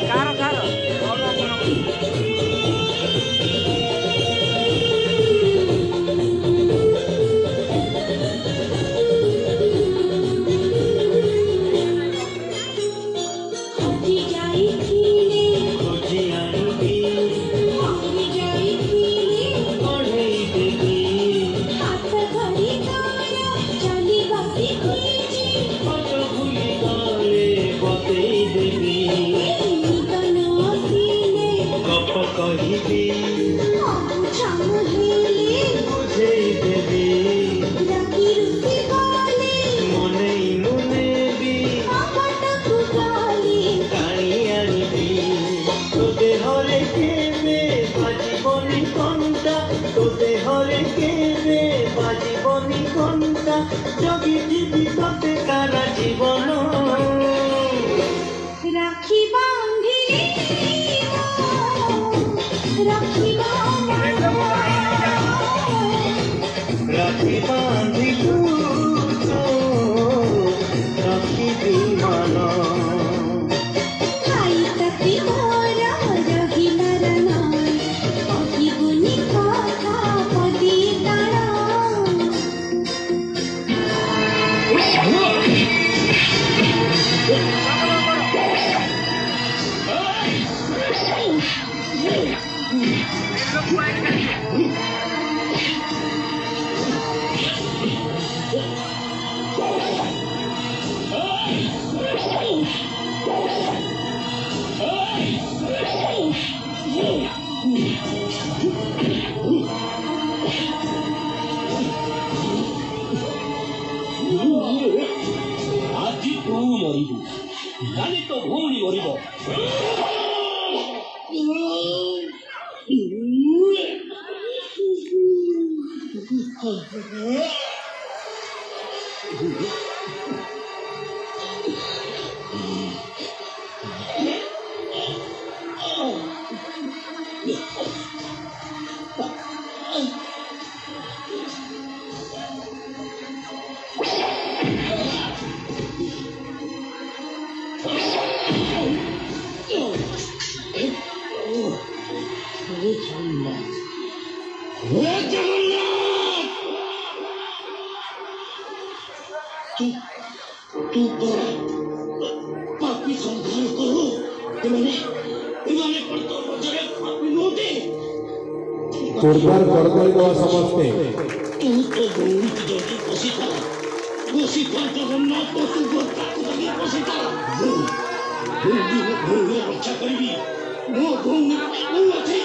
Caro, caro. जोगी जीवित कारा जीवन राखी बांधिले राखी बांधिलु राखी विमान भाई तती मोर रहिलार नाय कहिबुनि कथा पदी तारा आज तू मरिबू काली तो भूणी मरिब पापी संहार करो जोरदार गड़बड़ को समझते तू तो बहुत जल्दी बसीता जगन्नाथ तो तू बहुत जल्दी बसीता भूमि रक्षा करी मो भूमि अच्छी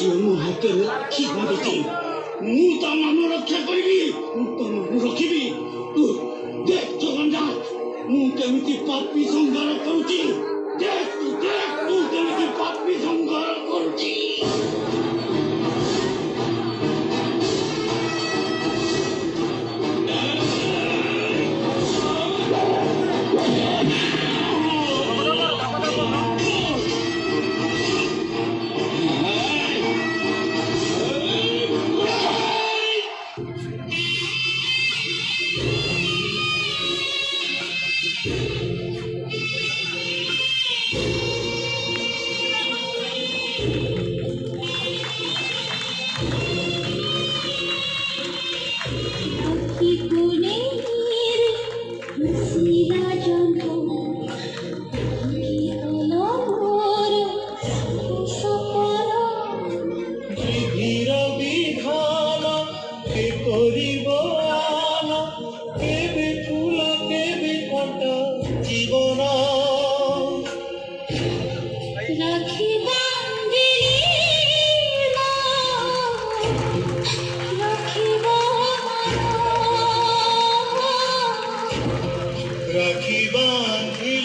जो हाथ राखी बांधुची मु ता मान रक्षा करी रखी देख जगन्नाथ मु केमिति पापी संहार करुची देख तू केमिति पापी संहार करुची राखी बांधी